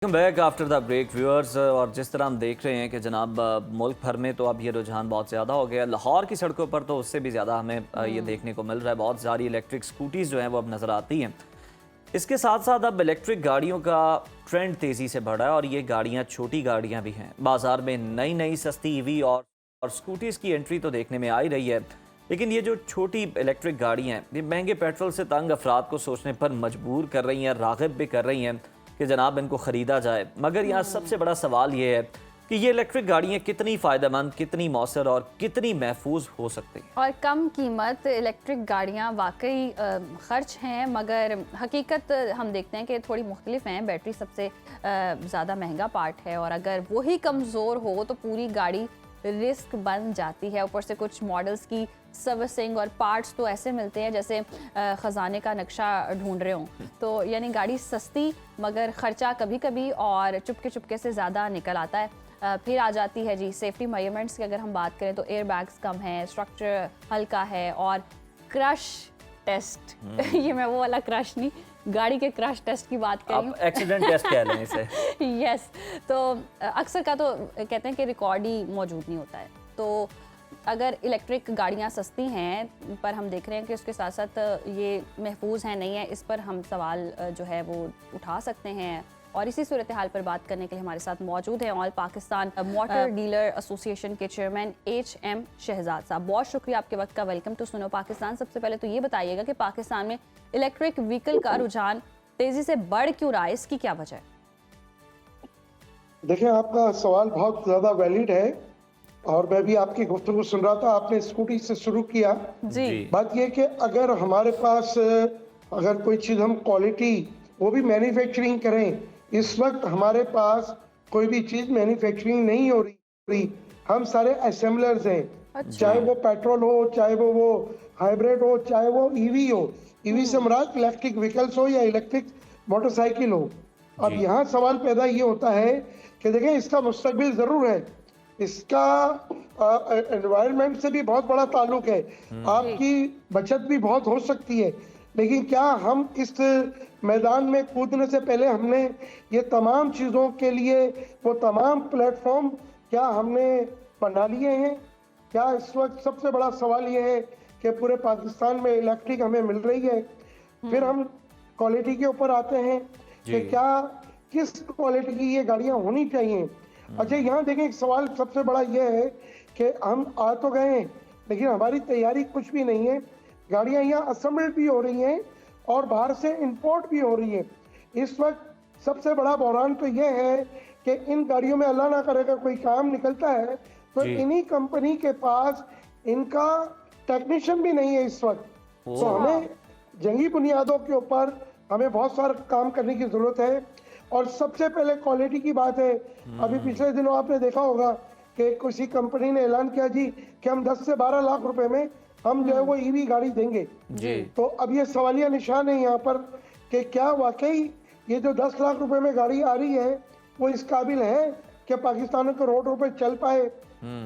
Welcome back after the break viewers. और जिस तरह हम देख रहे हैं कि जनाब मुल्क भर में तो अब ये रुझान बहुत ज़्यादा हो गया। लाहौर की सड़कों पर तो उससे भी ज़्यादा हमें ये देखने को मिल रहा है। बहुत सारी इलेक्ट्रिक स्कूटीज़ जो हैं वो अब नज़र आती हैं। इसके साथ साथ अब इलेक्ट्रिक गाड़ियों का ट्रेंड तेज़ी से बढ़ा है और ये गाड़ियाँ छोटी गाड़ियाँ भी हैं। बाज़ार में नई नई सस्ती ईवी और स्कूटीज़ की एंट्री तो देखने में आ ही रही है, लेकिन ये जो छोटी इलेक्ट्रिक गाड़ियाँ हैं ये महंगे पेट्रोल से तंग अफराद को सोचने पर मजबूर कर रही हैं, राग़िब भी कर रही हैं कि जनाब इनको ख़रीदा जाए। मगर यहाँ सबसे बड़ा सवाल ये है कि ये इलेक्ट्रिक गाड़ियाँ कितनी फ़ायदेमंद, कितनी मौसर और कितनी महफूज हो सकती हैं। और कम कीमत इलेक्ट्रिक गाड़ियाँ वाकई ख़र्च हैं, मगर हकीकत हम देखते हैं कि थोड़ी मुख्तलिफ हैं। बैटरी सबसे ज़्यादा महंगा पार्ट है और अगर वही कमज़ोर हो तो पूरी गाड़ी रिस्क बन जाती है। ऊपर से कुछ मॉडल्स की सर्विसिंग और पार्ट्स तो ऐसे मिलते हैं जैसे ख़जाने का नक्शा ढूंढ रहे हों। तो यानी गाड़ी सस्ती मगर ख़र्चा कभी कभी और चुपके से ज़्यादा निकल आता है। फिर आ जाती है जी सेफ्टी मेजरमेंट्स की। अगर हम बात करें तो एयर बैग्स कम है, स्ट्रक्चर हल्का है और क्रश टेस्ट ये मैं वो वाला क्रश नहीं, गाड़ी के क्रश टेस्ट की बात करें, एक्सीडेंट टेस्ट कह लें इसे। यस, तो अक्सर का तो कहते हैं कि रिकॉर्ड ही मौजूद नहीं होता है। तो अगर इलेक्ट्रिक गाड़ियाँ सस्ती हैं पर हम देख रहे हैं कि उसके साथ साथ ये महफूज हैं नहीं है, इस पर हम सवाल जो है वो उठा सकते हैं। और इसी सूरत हाल पर बात करने के लिए हमारे साथ मौजूद हैं all Pakistan motor dealer association के चेयरमैन HM शहजाद साहब। बहुत शुक्रिया आपके वक्त का। वेलकम टू सुनो पाकिस्तान। सबसे पहले तो ये बताइएगा कि पाकिस्तान में इलेक्ट्रिक व्हीकल का रुझान तेजी से बढ़ क्यों रहा है, इसकी क्या वजह है? देखिए, आपका सवाल बहुत ज़्यादा वैलिड है और मैं भी आपकी गुफ्तगू सुन रहा था। आपने स्कूटी से शुरू किया जी। बात यह कि अगर हमारे पास अगर कोई चीज़ हम क्वालिटी वो भी मैन्युफैक्चरिंग करें, इस वक्त हमारे पास कोई भी चीज़ मैन्युफैक्चरिंग नहीं हो रही। हम सारे असेंबलर्स हैं। अच्छा। चाहे वो पेट्रोल हो, चाहे वो हाइब्रिड हो, चाहे वो ईवी हो। ईवी से मुराद इलेक्ट्रिक व्हीकल्स हो या इलेक्ट्रिक मोटरसाइकिल हो। अब यहाँ सवाल पैदा ये होता है कि देखें, इसका मुस्तकबिल ज़रूर है, इसका एनवायरनमेंट से भी बहुत बड़ा ताल्लुक है, आपकी बचत भी बहुत हो सकती है। लेकिन क्या हम इस मैदान में कूदने से पहले हमने ये तमाम चीज़ों के लिए वो तमाम प्लेटफॉर्म क्या हमने बना लिए हैं? क्या इस वक्त सबसे बड़ा सवाल ये है कि पूरे पाकिस्तान में इलेक्ट्रिक हमें मिल रही है? फिर हम क्वालिटी के ऊपर आते हैं कि क्या किस क्वालिटी की ये गाड़ियाँ होनी चाहिए। अच्छा, यहाँ देखें, एक सवाल सबसे बड़ा ये है कि हम आ तो गए हैं लेकिन हमारी तैयारी कुछ भी नहीं है। गाड़ियाँ यहाँ असेंबल्ड भी हो रही हैं और बाहर से इंपोर्ट भी हो रही है। इस वक्त सबसे बड़ा बहरान तो ये है कि इन गाड़ियों में अल्लाह ना करेगा कोई काम निकलता है तो इन्हीं कंपनी के पास इनका टेक्नीशियन भी नहीं है इस वक्त। तो हमें जंगी बुनियादों के ऊपर हमें बहुत सारा काम करने की ज़रूरत है। और सबसे पहले क्वालिटी की बात है। अभी पिछले दिनों आपने देखा होगा कि किसी कंपनी ने ऐलान किया जी कि हम 10 से 12 लाख रुपए में हम जो है वो ईवी गाड़ी देंगे जी। तो अब ये सवालिया निशान है यहाँ पर कि क्या वाकई ये जो 10 लाख रुपए में गाड़ी आ रही है वो इस काबिल है कि पाकिस्तान के रोडों पर चल पाए।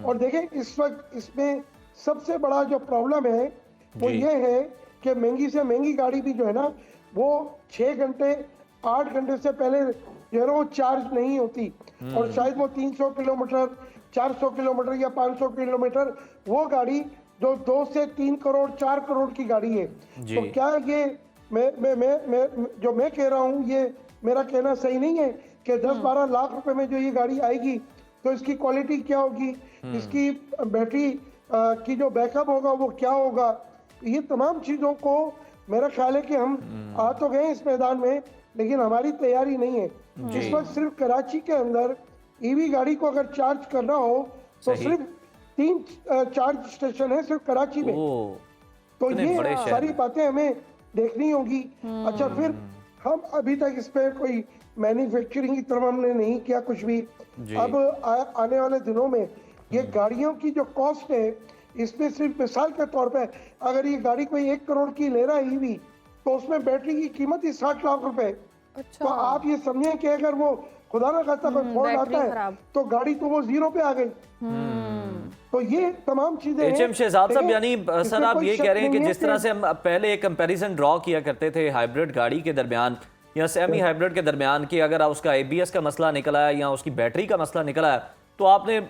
और देखें, इस वक्त इसमें सबसे बड़ा जो प्रॉब्लम है वो ये है कि महंगी से महंगी गाड़ी भी जो है ना वो 6 घंटे 8 घंटे से पहले जो है ना वो चार्ज नहीं होती। और शायद वो 300 किलोमीटर 400 किलोमीटर या 500 किलोमीटर वो गाड़ी जो 2 से 3 करोड़ 4 करोड़ की गाड़ी है। तो क्या ये मैं कह रहा हूँ, ये मेरा कहना सही नहीं है कि 10-12 लाख रुपए में जो ये गाड़ी आएगी तो इसकी क्वालिटी क्या होगी, इसकी बैटरी की जो बैकअप होगा वो क्या होगा। ये तमाम चीज़ों को मेरा ख्याल है कि हम आ तो गए इस मैदान में लेकिन हमारी तैयारी नहीं है। इस वक्त सिर्फ कराची के अंदर ईवी गाड़ी को अगर चार्ज करना हो तो सिर्फ 3 चार्ज स्टेशन है सिर्फ कराची में। तो ये सारी बातें हमें देखनी होगी। अच्छा, फिर हम अभी तक इस पर कोई मैन्युफैक्चरिंग की तरफ हमने नहीं किया कुछ भी। अब आने वाले दिनों में ये गाड़ियों की जो कॉस्ट है, इसमें सिर्फ मिसाल के तौर पे अगर ये गाड़ी कोई 1 करोड़ की ले रहा है ईवी तो उसमें बैटरी की कीमत ही 60 लाख रुपए। अच्छा। तो आप ये समझें कि अगर वो खुदा ना खास्ता कोई फॉल्ट आता है तो गाड़ी तो वो जीरो पे आ गई। तो ये तमाम चीजें HM शहजाद साहब, यानी सर आप ये कह रहे हैं कि जिस तरह से हम पहले एक कंपैरिजन ड्रॉ किया करते थे हाइब्रिड गाड़ी के दरमियान या सेमी हाइब्रिड के दरमियान कि अगर उसका ABS का मसला निकला है या उसकी बैटरी का मसला निकला है तो आपने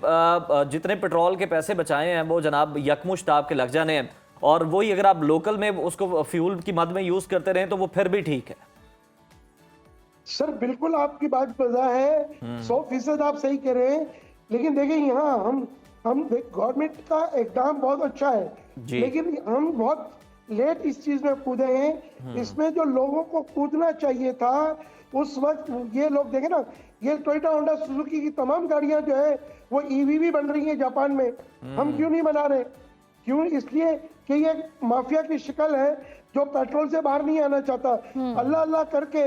जितने पेट्रोल के पैसे बचाए हैं वो जनाब यकमुश्त आपके लग जाने हैं, और वही अगर आप लोकल में उसको फ्यूल की मद में यूज़ करते रहें तो वो फिर भी ठीक है। सर बिल्कुल आपकी बात वजह है, 100% आप सही कह रहे हैं। लेकिन देखिए यहाँ हम गवर्नमेंट का इकदाम बहुत अच्छा है, जी। लेकिन हम बहुत लेट इस चीज में कूदे हैं। इसमें जो लोगों को कूदना चाहिए था उस वक्त, ये लोग देखें ना, ये टोयोटा होंडा सुजुकी की तमाम गाड़ियां जो है वो EV भी बन रही है जापान में, हम क्यों नहीं बना रहे? क्यों? इसलिए कि ये माफिया की शक्ल है जो पेट्रोल से बाहर नहीं आना चाहता। अल्लाह अल्लाह करके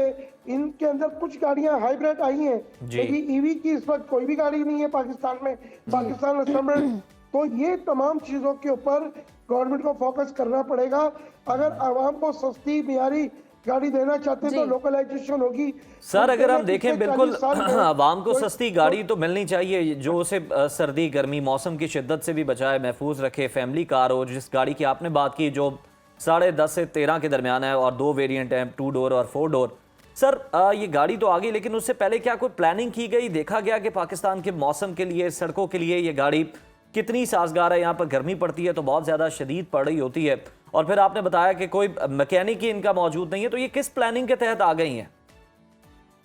इनके अंदर कुछ गाड़ियां हाइब्रिड आई हैं, लेकिन EV की इस वक्त कोई भी गाड़ी नहीं है पाकिस्तान में, पाकिस्तान असेंबल्ड। तो ये तमाम चीजों के ऊपर गवर्नमेंट को फोकस करना पड़ेगा। अगर आवाम को सस्ती मियारी गाड़ी देना चाहते तो लोकलाइजेशन होगी। सर अगर हम पिछले देखें बिल्कुल 40 साल में आवाम को सस्ती गाड़ी तो मिलनी चाहिए जो उसे सर्दी गर्मी मौसम की शिद्दत से भी बचाए, महफूज रखे। फैमिली कार हो, जिस गाड़ी की आपने बात की जो 10.5 से 13 के दरमियान है और 2 वेरिएंट हैं, 2 डोर और 4 डोर। सर ये गाड़ी तो आ गई, लेकिन उससे पहले क्या कोई प्लानिंग की गई? देखा गया कि पाकिस्तान के मौसम के लिए, सड़कों के लिए ये गाड़ी कितनी साजगार है? यहाँ पर गर्मी पड़ती है तो बहुत ज़्यादा शदीद पड़ रही होती है, और फिर आपने बताया कि कोई मैकेनिक ही इनका मौजूद नहीं है, तो ये किस प्लानिंग के तहत आ गई हैं?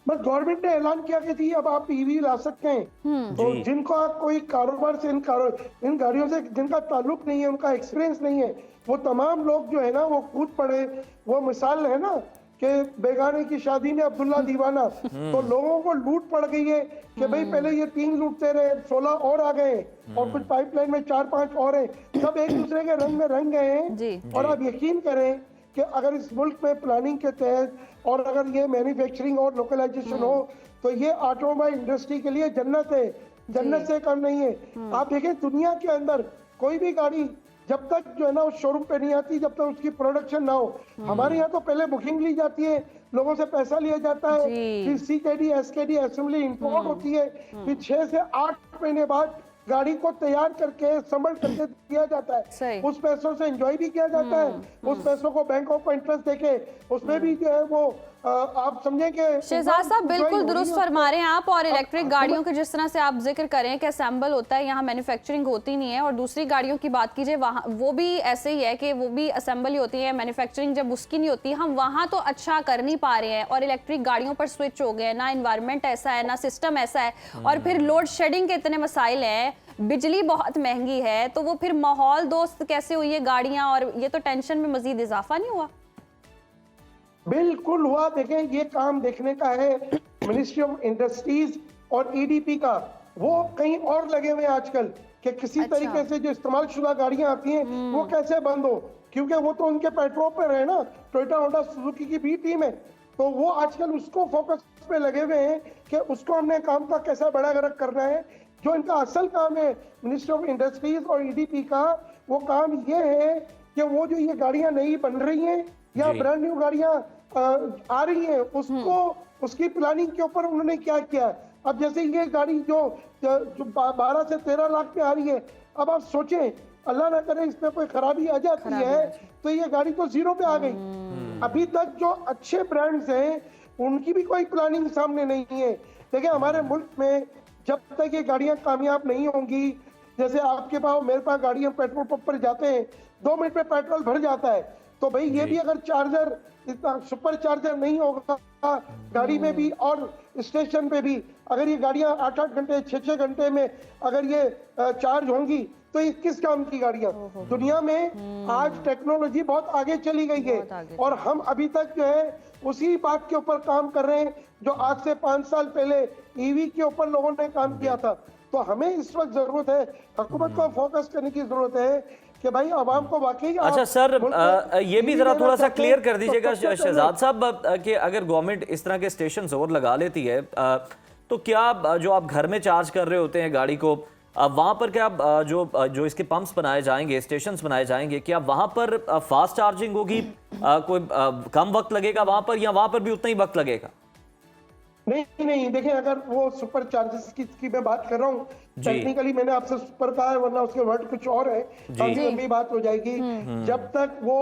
बस गवर्नमेंट ने ऐलान किया कि जी अब आप EV ला सकते हैं। तो जिनको कोई कारोबार से इन गाड़ियों से जिनका ताल्लुक नहीं है, उनका एक्सपीरियंस नहीं है, वो तमाम लोग जो है ना वो कूद पड़े। वो मिसाल है ना कि बेगाने की शादी में अब्दुल्ला दीवाना, तो लोगों को लूट पड़ गई है कि भाई पहले ये 3 लूटते रहे, 16 और आ गए और कुछ पाइपलाइन में 4-5 और हैं, सब एक दूसरे के रंग में रंग गए हैं। और आप यकीन करें कि अगर इस मुल्क में प्लानिंग के तहत और अगर ये मैन्युफैक्चरिंग और लोकलाइजेशन हो तो ये ऑटोमोबाइल इंडस्ट्री के लिए जन्नत है, जन्नत से कम नहीं है। आप देखें दुनिया के अंदर कोई भी गाड़ी जब तक जो है ना उस शोरूम पे नहीं आती, जब तक उसकी प्रोडक्शन ना हो। हमारे यहाँ तो पहले बुकिंग ली जाती है, लोगों से पैसा लिया जाता है, फिर CKD SKD असेंबली इंपोर्ट होती है, फिर 6 से 8 महीने बाद गाड़ी को तैयार करके संभल करके दिया जाता है। उस पैसों से एंजॉय भी किया जाता है, उस पैसों को बैंकों को इंटरेस्ट देके उसमें भी जो है वो आप समझें कि शहजाद साहब बिल्कुल दुरुस्त फरमा रहे हैं आप। और इलेक्ट्रिक गाड़ियों के जिस तरह से आप जिक्र करें कि असेंबल होता है, यहाँ मैन्युफैक्चरिंग होती नहीं है, और दूसरी गाड़ियों की बात कीजिए वहाँ वो भी ऐसे ही है कि वो भी असेंबल ही होती है, मैन्युफैक्चरिंग जब उसकी नहीं होती, हम वहाँ तो अच्छा कर नहीं पा रहे हैं और इलेक्ट्रिक गाड़ियों पर स्विच हो गए। ना इन्वायरमेंट ऐसा है, ना सिस्टम ऐसा है, और फिर लोड शेडिंग के इतने मसाइल हैं, बिजली बहुत महंगी है, तो वो फिर माहौल दोस्त कैसे हुई है गाड़ियाँ, और ये तो टेंशन में मजीद इजाफा नहीं हुआ? बिल्कुल हुआ। देखें ये काम देखने का है मिनिस्ट्री ऑफ इंडस्ट्रीज और EDP का, वो कहीं और लगे हुए हैं आजकल कि किसी तरीके से जो इस्तेमाल शुदा गाड़ियां आती हैं वो कैसे बंद हो, क्योंकि वो तो उनके पेट्रोल पर है ना, टोयोटा होंडा सुजुकी की भी टीम है, तो वो आजकल उसको फोकस पे लगे हुए हैं कि उसको हमने काम का कैसा बड़ा गर्क करना है। जो इनका असल काम है मिनिस्ट्री ऑफ इंडस्ट्रीज और EDP का, वो काम ये है कि वो जो ये गाड़ियां नई बन रही हैं या ब्रांड न्यू गाड़ियां आ रही हैं, उसको उसकी प्लानिंग के ऊपर उन्होंने क्या किया। अब जैसे ये गाड़ी जो 12 से 13 लाख में आ रही है, अब आप सोचें अल्लाह ना करे इसमें कोई खराबी आ जाती है तो ये गाड़ी तो 0 पे आ गई। अभी तक जो अच्छे ब्रांड्स हैं उनकी भी कोई प्लानिंग सामने नहीं है। देखिए हमारे मुल्क में जब तक ये गाड़ियां कामयाब नहीं होंगी, जैसे आपके पास मेरे पास गाड़ियां पेट्रोल पंप पर जाते हैं, 2 मिनट में पेट्रोल भर जाता है, तो भाई ये भी अगर चार्जर इतना सुपर चार्जर नहीं होगा गाड़ी में भी और स्टेशन पे भी, अगर ये गाड़ियां 8-8 घंटे 6-6 घंटे में अगर ये चार्ज होंगी तो ये किस काम की गाड़ियां? दुनिया में आज टेक्नोलॉजी बहुत आगे चली गई है और हम अभी तक जो है उसी बात के ऊपर काम कर रहे हैं जो आज से 5 साल पहले EV के ऊपर लोगों ने काम किया था। तो हमें इस वक्त जरूरत है, हुकूमत को फोकस करने की जरूरत है कि भाई आवाम को वाकई। अच्छा सर, ये भी जरा थोड़ा सा क्लियर कर दीजिएगा शहजाद साहब कि अगर गवर्नमेंट इस तरह के स्टेशन और लगा लेती है तो क्या जो आप घर में चार्ज कर रहे होते हैं गाड़ी को, वहाँ पर क्या जो इसके पंप्स बनाए जाएंगे, स्टेशंस बनाए जाएंगे, क्या वहाँ पर फास्ट चार्जिंग होगी? कोई कम वक्त लगेगा वहाँ पर या वहाँ पर भी उतना ही वक्त लगेगा? नहीं नहीं, देखिए अगर वो सुपर चार्जेस की मैं बात कर रहा हूँ, जी। टेक्निकली मैंने आपसे सुपर कहा है, वरना उसके वर्ड कुछ और है, काफी जी। लंबी बात हो जाएगी। जब तक वो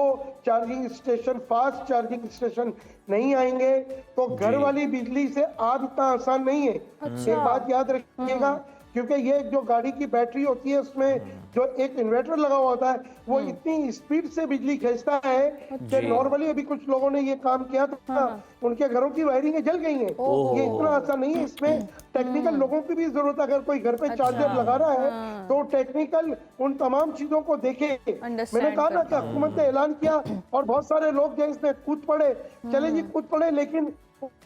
charging station, fast charging station नहीं आएंगे तो घर जी। वाली बिजली से आग इतना आसान नहीं है। अच्छा। एक बात याद रखिएगा, क्योंकि ये जो गाड़ी की बैटरी होती है उसमें जो एक इन्वर्टर लगा हुआ होता है, वो इतनी स्पीड से बिजली खींचता है कि जी। नॉर्मली अभी कुछ लोगों ने ये काम किया था, उनके घरों की वायरिंग जल गई है। ओहो। ये इतना आसान नहीं है, इसमें टेक्निकल लोगों की भी जरूरत है। अगर कोई घर पे चार्जर लगा रहा है तो टेक्निकल उन तमाम चीजों को देखे। मैंने कहा ना कि हुकूमत ने ऐलान किया और बहुत सारे लोग जो इसमें कूद पड़े, चले जी कूद पड़े, लेकिन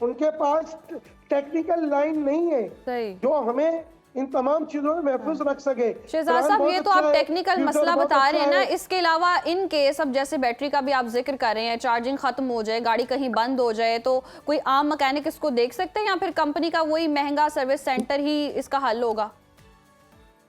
उनके पास टेक्निकल लाइन नहीं है सही। जो हमें इन तमाम चीजों में महफूज रख सके। शहजाद प्लान साहब, बहुत ये तो अच्छा आप है, टेक्निकल फ्यूचर मसला बहुत बता रहे हैं अच्छा ना, है। इसके अलावा इन केस अब जैसे बैटरी का भी आप जिक्र कर रहे हैं, चार्जिंग खत्म हो जाए, गाड़ी कहीं बंद हो जाए, तो कोई आम मैकेनिक इसको देख सकते हैं या फिर कंपनी का वही महंगा सर्विस सेंटर ही इसका हल होगा?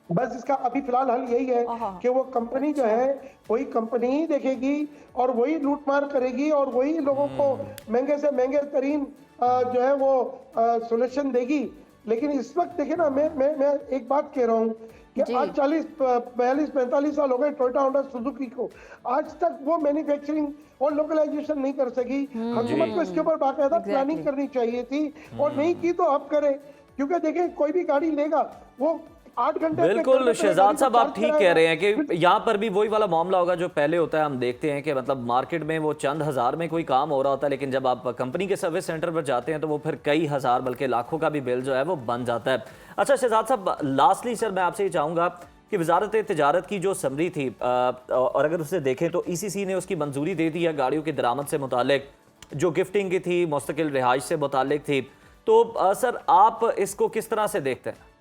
बस इसका अभी फिलहाल हल यही है कि वो कंपनी जो है वही कंपनी ही देखेगी और वही लूटमार करेगी और वही लोगों को महंगे से महंगे तरीन जो है वो सोल्यूशन देगी। लेकिन इस वक्त देखिए ना, मैं एक बात कह रहा हूँ कि आज 40-45 साल हो गए टोयोटा होंडा सुजुकी को, आज तक वो मैन्युफैक्चरिंग और लोकलाइजेशन नहीं कर सकी। हुकूमत को इसके ऊपर बाकायदा प्लानिंग करनी चाहिए थी और नहीं की तो अब करे, क्योंकि देखिए कोई भी गाड़ी लेगा वो 8 घंटे बिल्कुल शहजाद साहब, आप ठीक कह रहे हैं कि यहाँ पर भी वही वाला मामला होगा जो पहले होता है। हम देखते हैं कि मतलब मार्केट में वो चंद हज़ार में कोई काम हो रहा होता है, लेकिन जब आप कंपनी के सर्विस सेंटर पर जाते हैं तो वो फिर कई हज़ार बल्कि लाखों का भी बिल जो है वो बन जाता है। अच्छा शहजाद साहब, लास्टली सर मैं आपसे ये चाहूँगा कि वजारत तिजारत की जो समरी थी और अगर उसे देखें तो ECC ने उसकी मंजूरी दे दी है गाड़ियों की दरामद से मुतालिक, जो गिफ्टिंग की थी, मुस्तकिल रिहाइश से मुतालिक थी। तो सर आप इसको किस तरह से देखते हैं?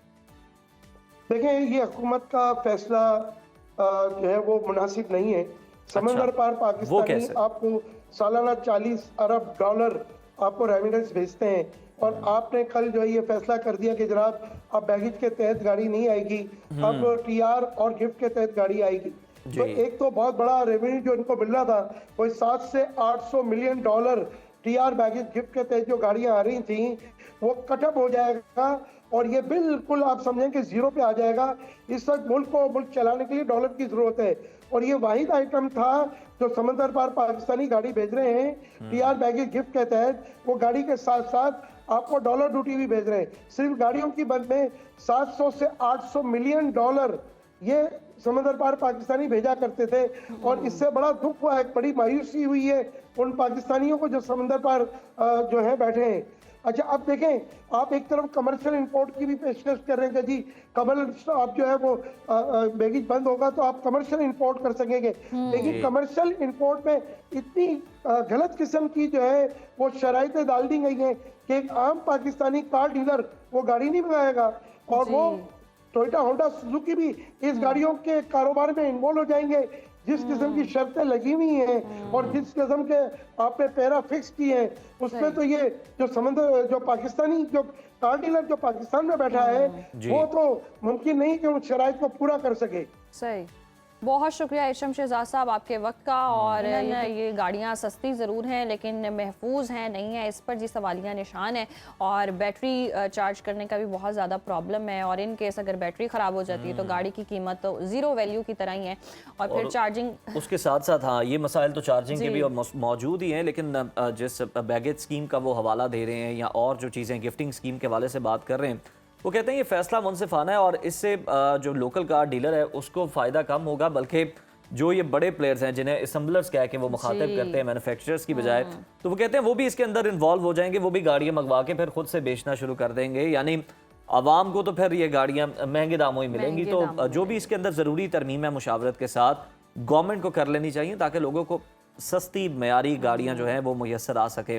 देखें, ये हुकूमत का फैसला जो है वो मुनासिब नहीं है। समंदर पार पाकिस्तानी आपको सालाना 40 अरब डॉलर आपको रेमिटेंस भेजते हैं और आपने कल जो है ये फैसला कर दिया कि जनाब अब बैगेज के तहत गाड़ी नहीं आएगी, अब TR और गिफ्ट के तहत गाड़ी आएगी। तो एक तो बहुत बड़ा रेवेन्यू जो इनको मिल रहा था, कोई 700 से 800 million dollar TR baggage gift के तहत जो गाड़ियां आ रही थी वो कटअप हो जाएगा और ये बिल्कुल आप समझें कि जीरो पे आ जाएगा। इस वक्त मुल्क चलाने के लिए डॉलर की जरूरत है और ये वाहिद आइटम था जो समंदर पार पाकिस्तानी गाड़ी भेज रहे हैं TR बैगेज गिफ्ट के तहत। वो गाड़ी के साथ साथ आपको डॉलर ड्यूटी भी भेज रहे हैं। सिर्फ गाड़ियों की बंद में 700 से 800 मिलियन डॉलर ये समंदर पार पाकिस्तानी भेजा करते थे और इससे बड़ा दुख हुआ है, बड़ी मायूसी हुई है उन पाकिस्तानियों को जो समंदर पार जो है बैठे हैं। अच्छा अब देखें, आप एक तरफ कमर्शियल इंपोर्ट की भी पेशकश कर रहे हैं कि जी कमर्शियल आप जो है वो बैगेज बंद होगा तो आप कमर्शियल इंपोर्ट कर सकेंगे, लेकिन कमर्शियल इंपोर्ट में इतनी गलत किस्म की जो है वो शराइतें डाल दी गई हैं कि एक आम पाकिस्तानी कार डीलर वो गाड़ी नहीं मंगाएगा और वो टोयोटा होंडा सुजुकी भी इस गाड़ियों के कारोबार में इन्वॉल्व हो जाएंगे। जिस किस्म की शर्तें लगी हुई हैं और जिस किस्म के आपने पैरा फिक्स किए हैं उसमें तो ये जो समंदर जो पाकिस्तानी जो कार डीलर जो पाकिस्तान में बैठा है वो तो मुमकिन नहीं कि उस शराइत को पूरा कर सके। सही, बहुत शुक्रिया इशम शहजाद साहब आपके वक्त का। और ये गाड़ियाँ सस्ती ज़रूर हैं लेकिन महफूज हैं नहीं है, इस पर जी सवालिया निशान है। और बैटरी चार्ज करने का भी बहुत ज़्यादा प्रॉब्लम है और इन केस अगर बैटरी ख़राब हो जाती है तो गाड़ी की कीमत तो ज़ीरो वैल्यू की तरह ही है। और फिर चार्जिंग उसके साथ साथ हाँ ये मसाइल तो चार्जिंग के भी मौजूद ही हैं, लेकिन जिस बैगेज स्कीम का वो हवाला दे रहे हैं या और जो चीज़ें गिफ्टिंग स्कीम के हवाले से बात कर रहे हैं, वो कहते हैं ये फैसला मुनसिफाना है और इससे जो लोकल कार डीलर है उसको फ़ायदा कम होगा, बल्कि जो ये बड़े प्लेयर्स हैं जिन्हें असम्बलर्स कह के वो मुखातिब करते हैं मैन्युफैक्चरर्स की बजाय, तो वो कहते हैं वो भी इसके अंदर इन्वॉल्व हो जाएंगे, वो भी गाड़ियाँ मंगवा के फिर खुद से बेचना शुरू कर देंगे। यानी आवाम को तो फिर ये गाड़ियाँ महंगे दामों ही मिलेंगी। तो जो भी इसके अंदर ज़रूरी तरमीम है मुशावरत के साथ गवर्नमेंट को कर लेनी चाहिए ताकि लोगों को सस्ती मयारी गाड़ियाँ जो हैं वो मुयस्सर आ सके।